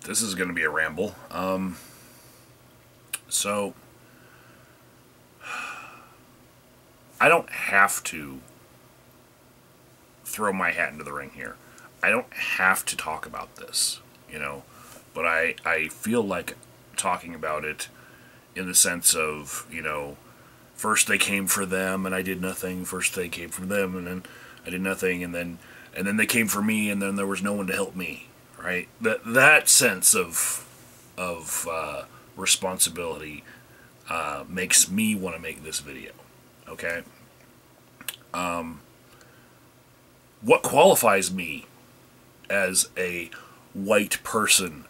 This is going to be a ramble. So I don't have to throw my hat into the ring here. I don't have to talk about this, but I feel like talking about it in the sense of, first they came for them and I did nothing. First they came for them and then I did nothing, and then they came for me and then there was no one to help me, right? That sense of responsibility makes me want to make this video. Okay. What qualifies me as a white person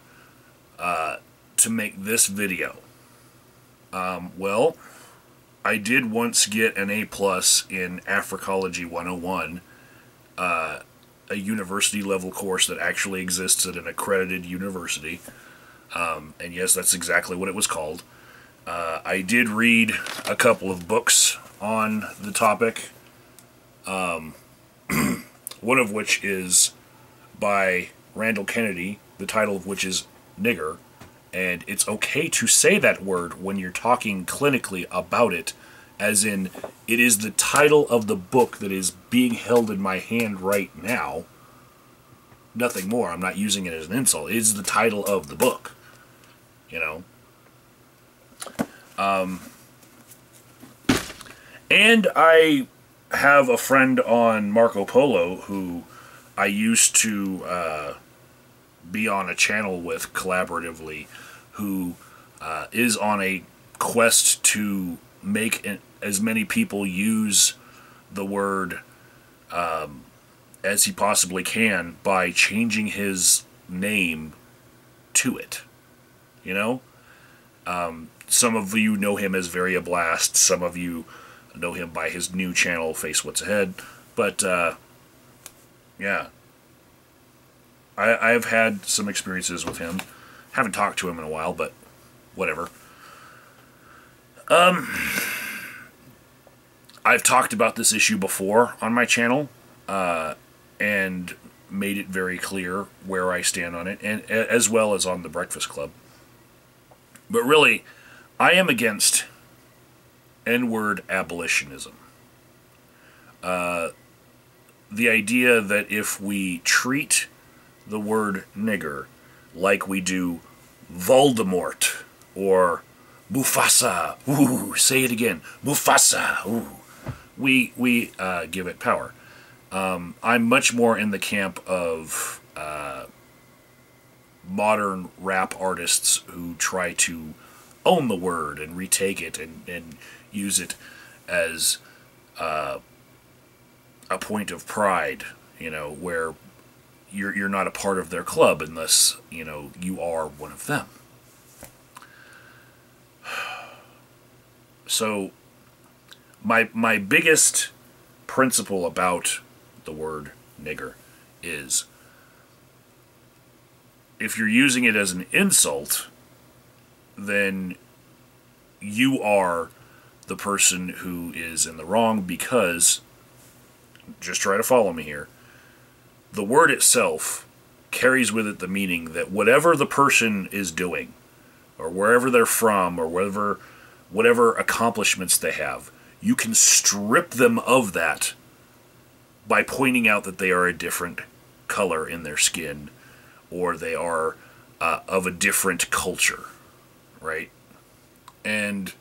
to make this video? Well, I did once get an A+ in Africology 101, a university level course that actually exists at an accredited university. And yes, that's exactly what it was called. I did read a couple of books on the topic, one of which is by Randall Kennedy, the title of which is Nigger, and it's okay to say that word when you're talking clinically about it, as in, it is the title of the book that is being held in my hand right now. Nothing more. I'm not using it as an insult. It is the title of the book. And I have a friend on Marco Polo who I used to be on a channel with collaboratively, who is on a quest to make as many people use the word as he possibly can by changing his name to it. Some of you know him as Variablast, some of you know him by his new channel, Face What's Ahead, but yeah. I've had some experiences with him. Haven't talked to him in a while, but whatever. I've talked about this issue before on my channel, and made it very clear where I stand on it, and as well as on the Breakfast Club. But really, I am against N-word abolitionism. The idea that if we treat the word nigger like we do Voldemort or Mufasa, ooh, say it again, Mufasa, ooh, we give it power. I'm much more in the camp of modern rap artists who try to own the word and retake it and use it as a point of pride, where you're not a part of their club unless, you are one of them. So, my biggest principle about the word nigger is, if you're using it as an insult, then you are the person who is in the wrong, because, just try to follow me here, the word itself carries with it the meaning that whatever the person is doing, or wherever they're from, or whatever accomplishments they have, you can strip them of that by pointing out that they are a different color in their skin, or they are of a different culture, right? And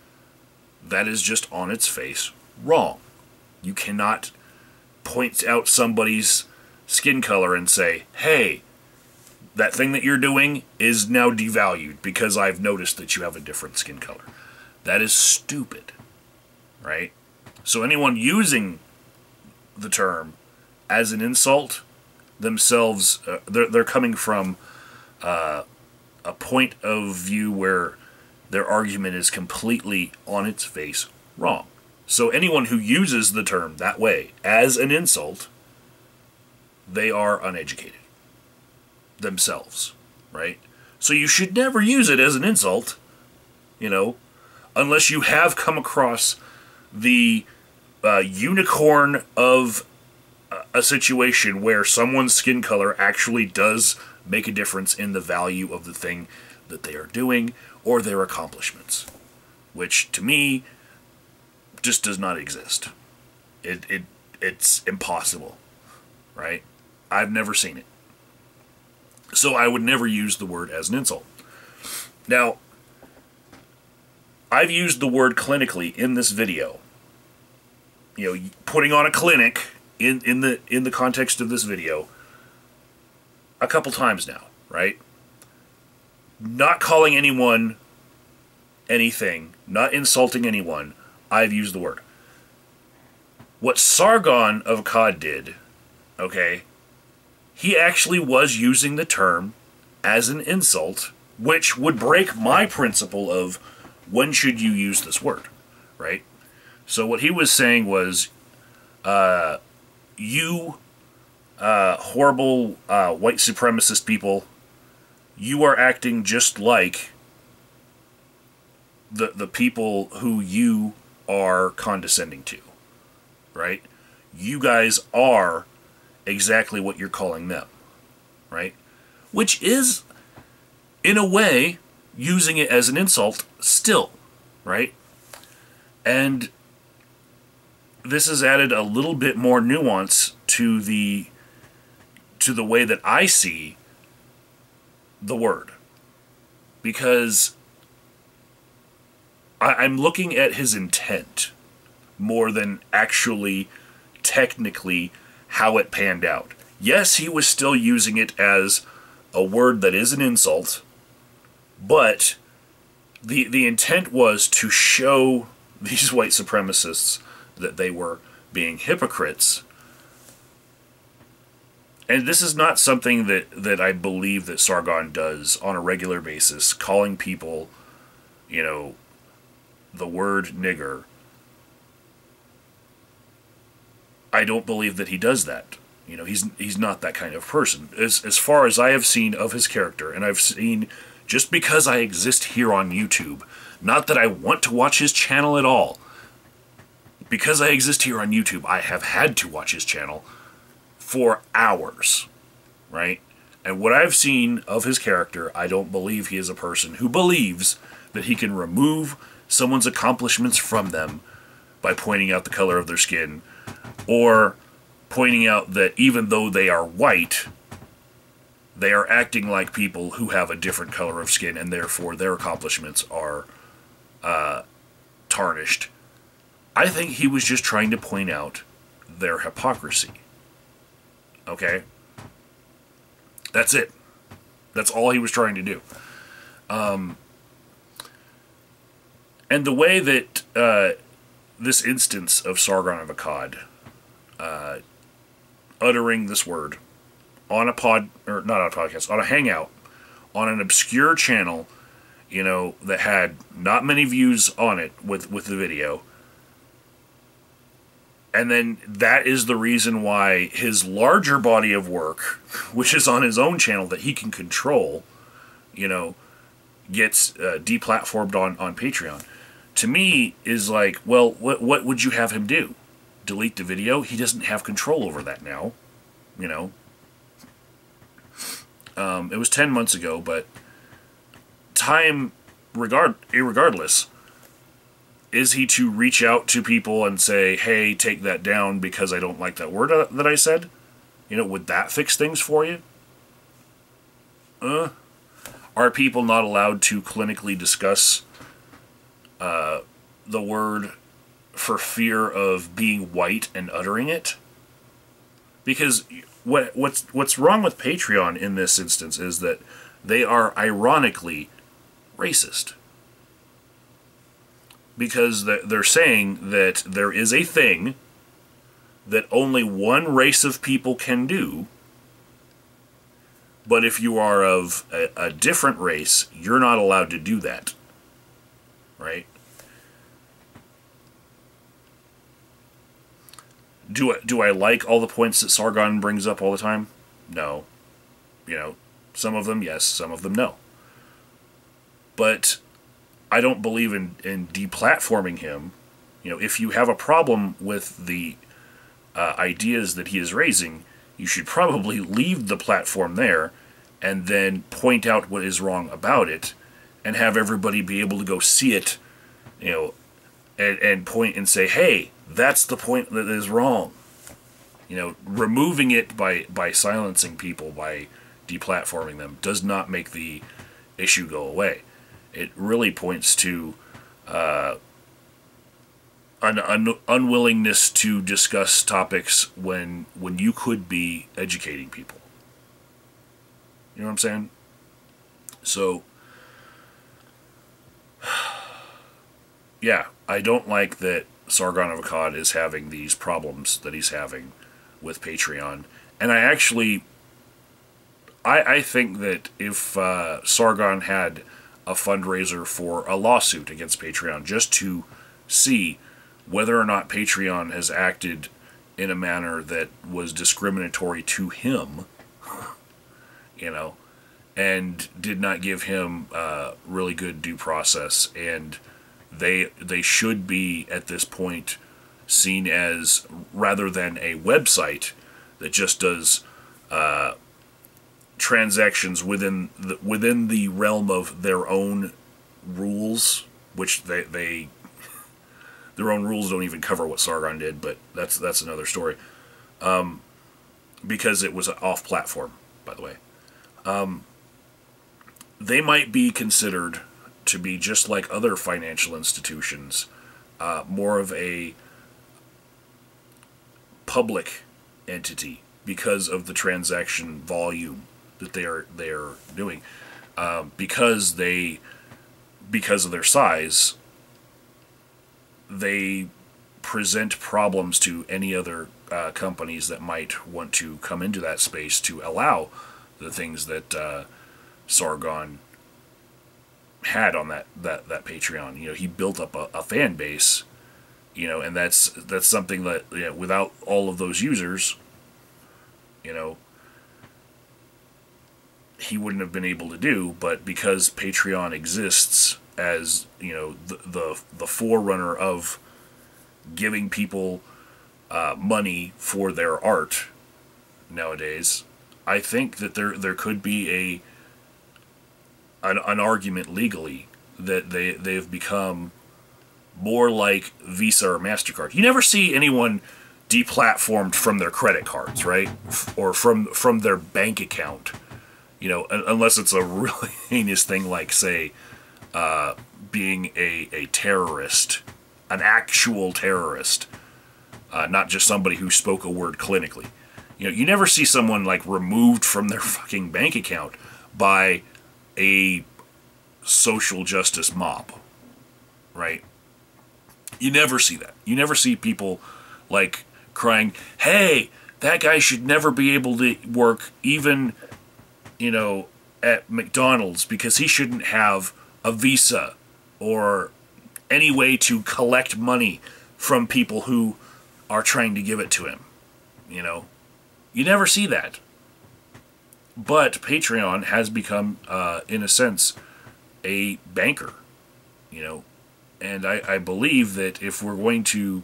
that is just on its face wrong. You cannot point out somebody's skin color and say, hey, that thing that you're doing is now devalued because I've noticed that you have a different skin color. That is stupid, right? So anyone using the term as an insult themselves, they're coming from a point of view where their argument is completely on its face wrong. So anyone who uses the term that way as an insult, they are uneducated themselves, right? So you should never use it as an insult, unless you have come across the unicorn of a situation where someone's skin color actually does make a difference in the value of the thing that they are doing or their accomplishments, which to me just does not exist. It's impossible, right? I've never seen it. So I would never use the word as an insult. Now, I've used the word clinically in this video. You know, putting on a clinic in the context of this video a couple times now, right? Not calling anyone anything, not insulting anyone, I've used the word. What Sargon of Akkad did, okay, he actually was using the term as an insult, which would break my principle of when should you use this word, right? So what he was saying was, you horrible white supremacist people, you are acting just like the people who you are condescending to, right? You guys are exactly what you're calling them, right? Which is, in a way, using it as an insult still, right? And this has added a little bit more nuance to the way that I see the word, because I'm looking at his intent more than actually technically how it panned out. Yes, he was still using it as a word that is an insult, but the intent was to show these white supremacists that they were being hypocrites. And this is not something that I believe that Sargon does on a regular basis, calling people, you know, the word nigger. I don't believe that he does that. You know, he's not that kind of person. As far as I have seen of his character, and I've seen, just because I exist here on YouTube, not that I want to watch his channel at all, because I exist here on YouTube, I have had to watch his channel for hours, right? And what I've seen of his character, I don't believe he is a person who believes that he can remove someone's accomplishments from them by pointing out the color of their skin, or pointing out that even though they are white, they are acting like people who have a different color of skin, and therefore their accomplishments are tarnished. I think he was just trying to point out their hypocrisy. Okay? That's it. That's all he was trying to do. And the way that this instance of Sargon of Akkad uttering this word on a not on a podcast, on a hangout, on an obscure channel, you know, that had not many views on it with the video. And then that is the reason why his larger body of work, which is on his own channel that he can control, you know, gets deplatformed on Patreon. To me, is like, well, what would you have him do? Delete the video? He doesn't have control over that now, you know. It was 10 months ago, but irregardless, is he to reach out to people and say, hey, take that down because I don't like that word that I said? You know, would that fix things for you? Are people not allowed to clinically discuss the word for fear of being white and uttering it? Because what's wrong with Patreon in this instance is that they are ironically racist. Because they're saying that there is a thing that only one race of people can do, but if you are of a different race, you're not allowed to do that. Right? Do I like all the points that Sargon brings up all the time? No. You know, some of them yes, some of them no. But I don't believe in deplatforming him. You know, if you have a problem with the ideas that he is raising, you should probably leave the platform there and then point out what is wrong about it and have everybody be able to go see it, you know, and point and say, hey, that's the point that is wrong. You know, removing it by silencing people, by deplatforming them, does not make the issue go away. It really points to an unwillingness to discuss topics when you could be educating people. You know what I'm saying? So, yeah, I don't like that Sargon of Akkad is having these problems that he's having with Patreon. And I think that if Sargon had a fundraiser for a lawsuit against Patreon just to see whether or not Patreon has acted in a manner that was discriminatory to him, you know, and did not give him really good due process, and they should be at this point seen as, rather than a website that just does transactions within the realm of their own rules, which their own rules don't even cover what Sargon did, but that's another story. Because it was off platform, by the way. They might be considered to be, just like other financial institutions, more of a public entity because of the transaction volume that they are doing, because of their size, they present problems to any other companies that might want to come into that space to allow the things that Sargon had on that Patreon. You know, he built up a fan base, you know, and that's something that, you know, without all of those users, you know, he wouldn't have been able to do. But because Patreon exists as, you know, the forerunner of giving people money for their art nowadays, I think that there could be an argument legally that they've become more like Visa or MasterCard. You never see anyone deplatformed from their credit cards, right? Or from their bank account, you know, unless it's a really heinous thing like, say, being a terrorist, an actual terrorist, not just somebody who spoke a word clinically. You know, you never see someone like removed from their fucking bank account by a social justice mob, right? You never see that. You never see people like crying, hey, that guy should never be able to work even, you know, at McDonald's because he shouldn't have a Visa or any way to collect money from people who are trying to give it to him. You know, you never see that. But Patreon has become, in a sense, a banker, you know, and I believe that if we're going to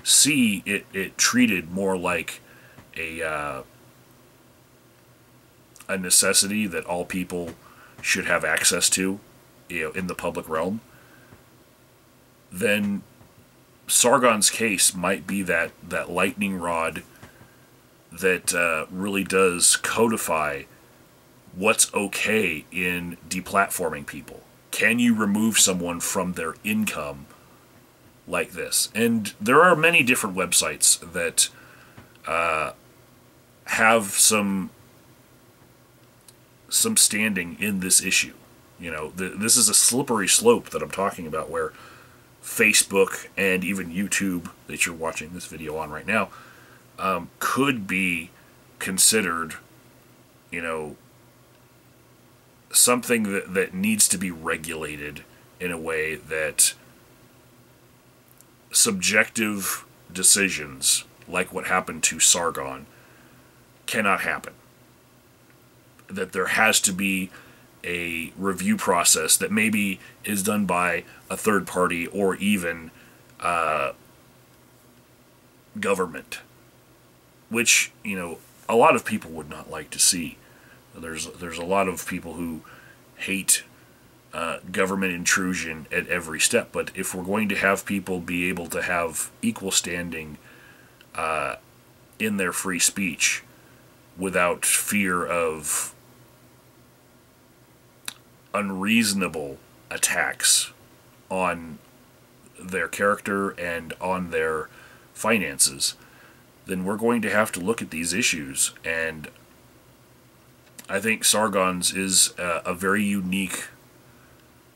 see it treated more like a necessity that all people should have access to, you know, in the public realm, then Sargon's case might be that lightning rod that really does codify what's okay in deplatforming people. Can you remove someone from their income like this? And there are many different websites that have some standing in this issue. You know, this is a slippery slope that I'm talking about, where Facebook and even YouTube, that you're watching this video on right now, could be considered, you know, something that needs to be regulated in a way that subjective decisions, like what happened to Sargon, cannot happen. That there has to be a review process that maybe is done by a third party or even government, which, a lot of people would not like to see. There's a lot of people who hate government intrusion at every step, but if we're going to have people be able to have equal standing in their free speech without fear of unreasonable attacks on their character and on their finances, then we're going to have to look at these issues. And I think Sargon's is a very unique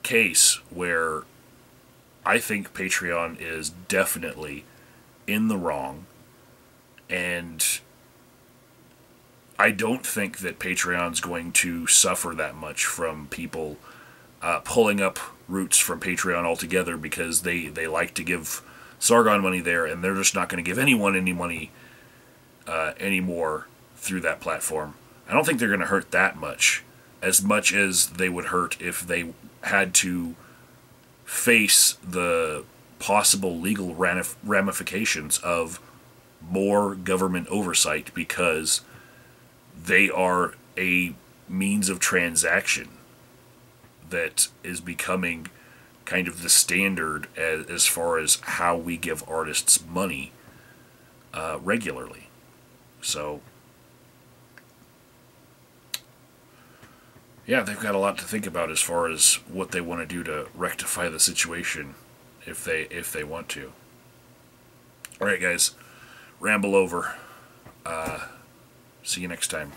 case where I think Patreon is definitely in the wrong, and I don't think that Patreon's going to suffer that much from people pulling up roots from Patreon altogether, because they like to give Sargon money there, and they're just not going to give anyone any money anymore through that platform. I don't think they're going to hurt that much as they would hurt if they had to face the possible legal ramifications of more government oversight, because they are a means of transaction that is becoming kind of the standard as far as how we give artists money regularly. So, yeah, they've got a lot to think about as far as what they want to do to rectify the situation, if they want to. All right, guys, ramble over. See you next time.